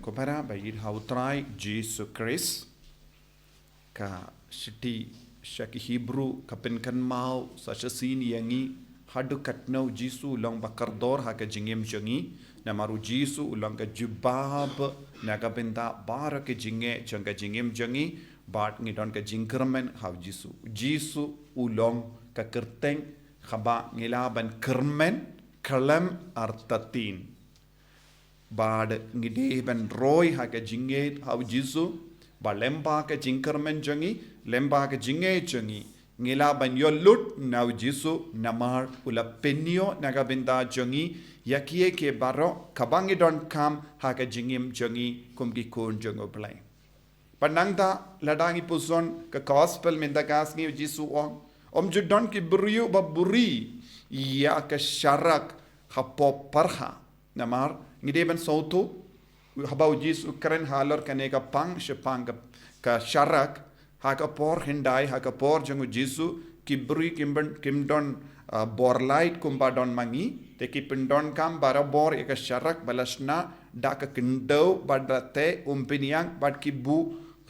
Kupara bayid hautrai Jesus Christ ka shiti shaki Hebrew kapinkan mau sa sin yangi hadu katno Jesus long bakardor ha ka jingem jangi na maru Jesus ulang ka jubab na ka benda bar ka jinge janga jingem jangi bat ngidon ka jingkermen ha Jesus ulang ka kerteng khaba ngilaban kermen kalam artatin bad ngide ban roy ha ka jinge ha Jesus ba lemba ka jingkermen jangi lemba ka jinge jangi ngila ban yolut na Jesus namar ula penio naga benda jangi yakie ke baro kabangi don kam ha ka jingim jangi kumki kon jango play panangda ladangi puson ka gospel mendagas ni Jesus om judon ki buriu ba buri ya ka sharak hapo parha namar ngide ban sautu habau Jesus karen halor kaneka pang shepang ka sharak haka por hindai haka por jangu Jesus kibri kimdon borlight kumba don mangi te kipindon kam barabor eka sharak balasna daka kindo badate umpiniang bad kibu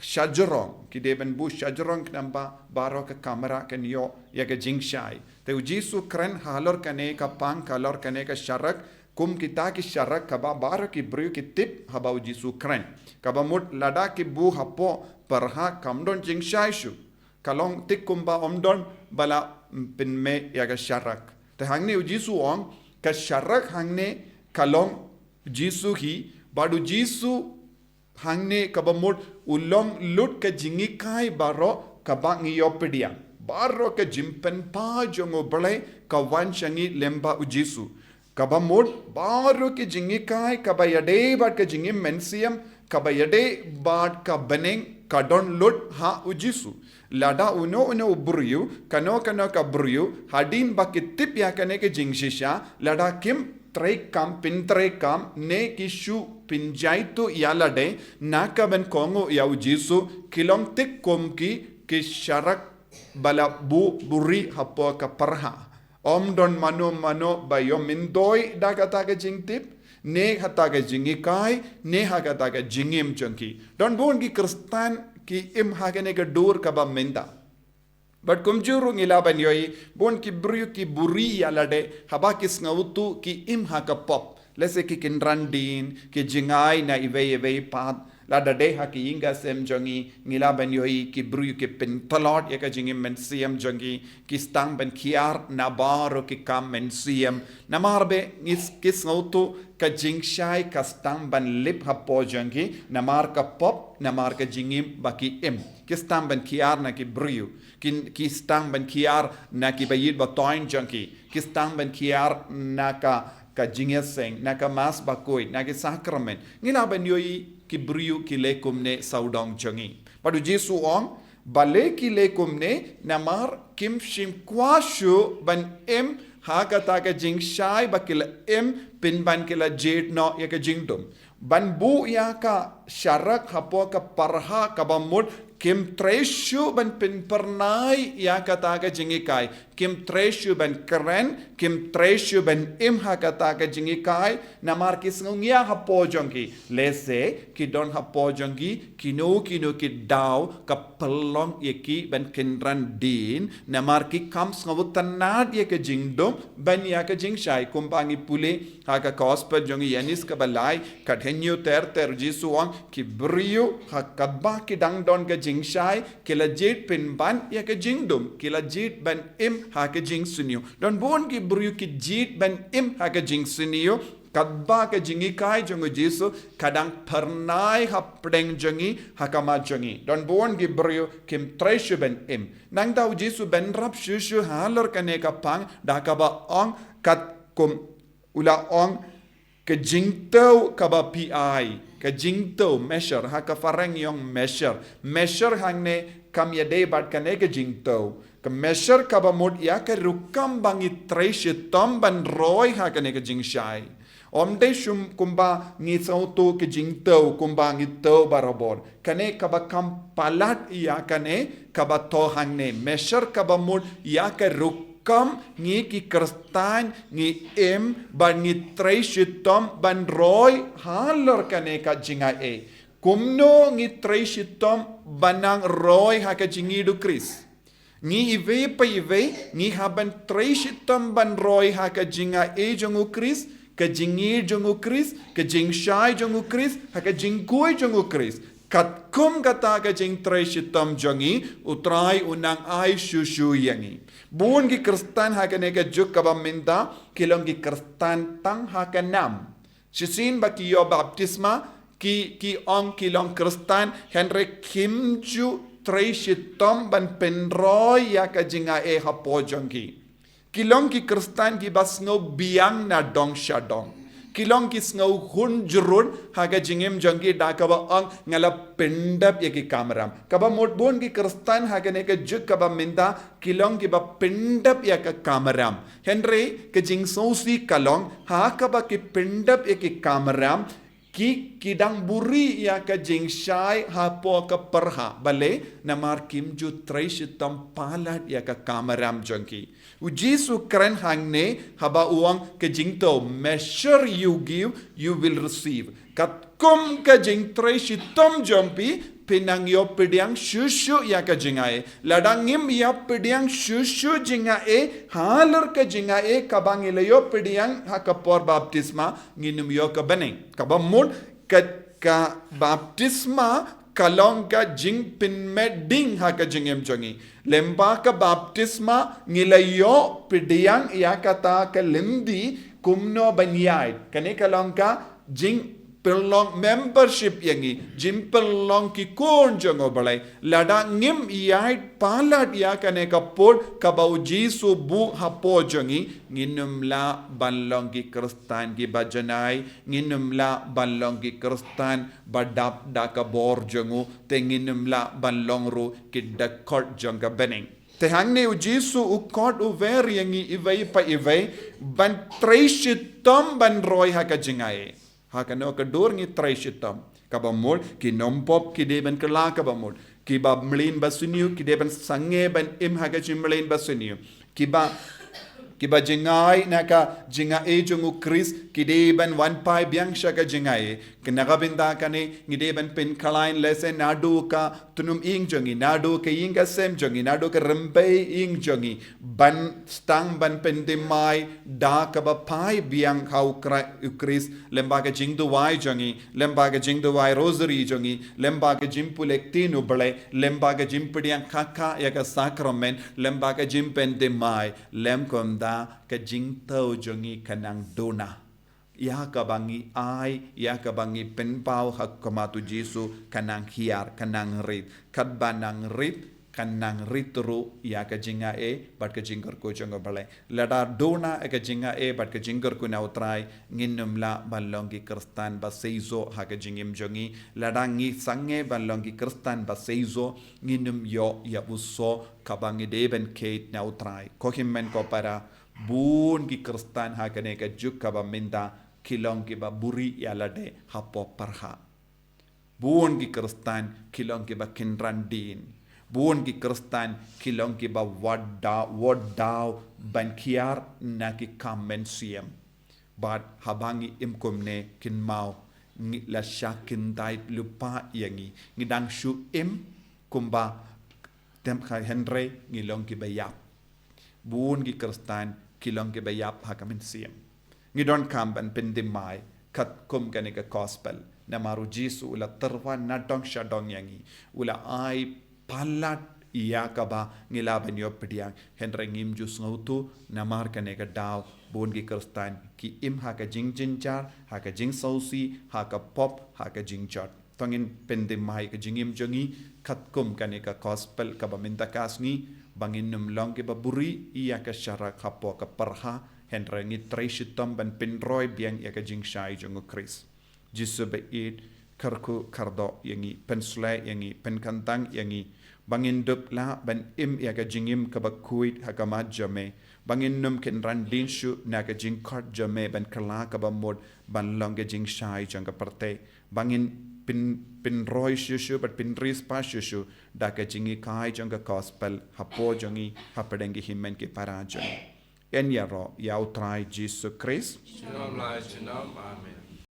shajarong kideben bu shajarong namba baro ka kamera kan yo yaga jingshai te Jesus kren halor kaneka pang kalor kaneka sharak kum kita ki sharak kaba bar ki bru ki tip habau Jesus kren kaba mut lada ki bu hapo parha kamdon jingshai shu kalong tik kumba omdon bala pinme yaga sharak te hangne Jesus ong ka sharak hangne kalong Jesus hi badu Jesus hangne kaba mut ulong lut ka jingikai baro kaba ngiyopedia baro ka jimpen pa jongo bale ka wanshangi lemba u Jesus kaba mut baro ki jingikai kaba yade bat ka jingim mensiam kaba yade bat ka beneng kadon lut ha u Jesus lada uno buriu kano ka buriu hadin bakitip ya kane ke jingshisha lada kim treh kam pin treh kam ne kishu pin jaituh yalade naka ben kongo ya u Jesus kilong tik kom ki sharak bala buri hapo ka parha om don mano bayo mindoi dagata ka jingtip ne hataga jingikai ne hagataga jingim chunki don bon ki kristan ki im hagane ga dur kaba menda but kumjuru ngilaban yoi bon ki buri alade haba kis ngautu ki im haga pop lese ki kinrandin ki jingai na ive pat lada de ha ki inga sem jangi ngilaban yoi ki bru ki pen talot yaka jingim men siam jangi ki stang ben kiar na baro ki kam men siam namarbe ngis kis ngautu ka jingshai ka stang ban lip hapo jangi namar ka pop namar ka jingim baki im ki stang ben kiar na ki bru ki stang ben kiar na ki bayid ba toin jangi ki stang ben kiar na ka jingeseng na ka mas bakoi na ki sakramen ngilaban yoi ki brio ki lekum ne saudong jangi padu Jesus ong bale ki lekum ne namar kim shim kwashu ban em ha kata ka jingshai bakila em pin ban kila jet no ya ka jingdum ban bu ya ka sharak hapo ka parha ka bamut kim treshu ban pin pernai ya kata ka jingikai kim treshu ban keren kim treshu ban im ha kata ka jingikai namar kis ngungia hapo jongi lese ki don hapo jongi kino ki daw ka pelong yeki ban kinran din namar ki kam ngawutanad ya ka jingdom ban ya ka jingshai kumpangi pule ha ka gospel jongi yanis ka balai kathenyu ter Jesus ong ki brio ha kadba ki dang don ka jingshai kila jit pin ban ya ka jingdum kila jit ban im ha ka jing sunyo don bon ki brio ki jit ban im ha ka jing sunyo kadba ka jingikai jongo Jesus kadang pernai ha pdeng jongi ha kama jongi don bon ki brio kim treshu ban im nang tau Jesus ben rap shushu halor kane ka pang da ka ba ong kat kum ula ong ka jingtau ka ba pi ka jingtau measure ha ka farang yong measure hangne kam yade bat kane ka jingtau ka measure ka ba mod ya ka rukam bangi tresh tom ban roy ha kane ka jingshai om de shum kumba ngi sauto ka jingtau kumba ngi tau barabor kane ka ba kam palat ya kane ka ba to hangne measure ka ba mod ya ka ruk kam ngi ki kristan ngi ban ngi treishitom ban roy halor kaneka jingai kumno ngi treishitom banang roy haka jingidu kris ngi ive pa ive ngi haban treishitom ban roy haka jingai jongu kris ka jingi jongu kris ka jingshai jongu kris haka jingkui jongu kris kat kum kata ka jing treishitom jongi utrai unang ai shushu yangi bun ki kristan haka neka juk kabaminda kilong ki kristan tang haka nam sisin baki yo baptisma ki ong kilong kristan Henry Kim ju treishitom ban penroy ya ka jinga hapo jongi kilong ki kristan ki bas ngau biang na dong shadong kilong ki ngau hun jurun haga jingem jongi dakaba ang ngala pendap ye ki kamram kaba modbon ki kristan haga ne ka juk kaba minda kilong ki ba pendap ya ka kamram Henry ke jing sosi kalong ha kaba ki pendap ye ki kamram ki kidang buri ya ka jingshai hapo ka perha bale namar kim ju treishitam palat ya ka kamaram jongki ujisu kren hangne haba uang ke jingto measure you give you will receive kat kum ka jing treishitam jompi pinang yo pidiang shushu ya ka jingae ladangim ya pidiang shushu jingae halar ka jingae kabang ilayo pidiang hakapor baptisma nginum yo ka baneng kabamul ka baptisma kalong ka jing pin meding ha ka jingem jongi lemba ka baptisma ngilayo pidiang ya kata ka lendi kumno banyai kane kalong ka jing pelong membership yangi jim pelong ki kon jongo balai lada ngim yai palat ya kane kapol kabau jisu bu hapo jongi nginum la balong ki kristan ki bajanai nginum la balong ki kristan badap da ka bor jongo te nginum la balong ru ki dakot jonga beneng te hangne u jisu u kot u ver yangi ivai pa ivai ban treishitom ban roy ha ka jingai hakano ka dor ngi treishitam kabamol ki nompop ki deben kala kabamol ki ba mlin basuniu ki deben sange ban im haga chimlin basuniu ki ba jingai naka jinga jongu kris ki deben wan pai biang shaka jingai kinagabinda kane ngi deben pin kalain lesen nadu ka tunum ing jongi nadu ka inga sem jongi nadu ka rembei ing jongi ban stang ban pendimai da ka ba pai biang hau kris lemba ka jingdu wai jongi lemba ka jingdu wai rosary jongi lemba ka jimpulektinu bale lemba ka jimpidiang kaka ya ka sacrament lemba ka jimpendimai lemkom ka jingtau jongi kanang dona ya kabangi ai ya kabangi penpau hak kamatu Jesu kanang hiar kanang rit kadbanang rit kanang ritru ya ka jinga bat ka jingkar ko jonga bale lada dona ka jinga bat ka jingkar ko nautrai nginum la balongi kristan ba seizo ha ka jingim jongi lada ngi sange balongi kristan ba seizo nginum yo ya buso kabangi deben kate nautrai ko himmen ko para bun ki kristan ha kane ka juk ka ba minda kilong ki ba buri ya lade hapo parha bun ki kristan kilong ki ba kinrandin bun ki kristan kilong ki ba wadaw ban kiar na ki kamen siem bad habangi imkumne kin mau ngi la shakin dai lupa yangi ngidang shu im kumba tem kha henry ngilong ki ba yap bun ki kristan kilong ke bayap hakamin siem ngidon kamban pendimai kat kum kanika gospel na maru Jesu ula terwan na dong shadong yangi ula ai palat iya kaba ngilaban yo pediang henry ngim jus ngautu na mar kanika daw bon ki kristan ki im haka jing jinjar haka jing sausi haka pop haka jing jot tongin pendimai ka jingim jongi kat kum kanika gospel kaba minta kasngi bangin num long ke baburi iya ka syara kapo ka perha henry ngi treishitom ban pinroy biang iya ka jingshai jongo kris jisu be it karku kardo yangi pensle yangi penkantang yangi bangin dup la ban im iya ka jingim ka bakuit hakama jame bangin num ken randin shu na ka jingkot jame ban kala ka bamod ban long ka jingshai jonga parte bangin pin roy shushu but pin ris pa shushu da ka jingi kai jonga gospel hapo jongi hapadengi himmen ke parajon en ya ro yau trai Jesus Christ Chinam lai chinam amen.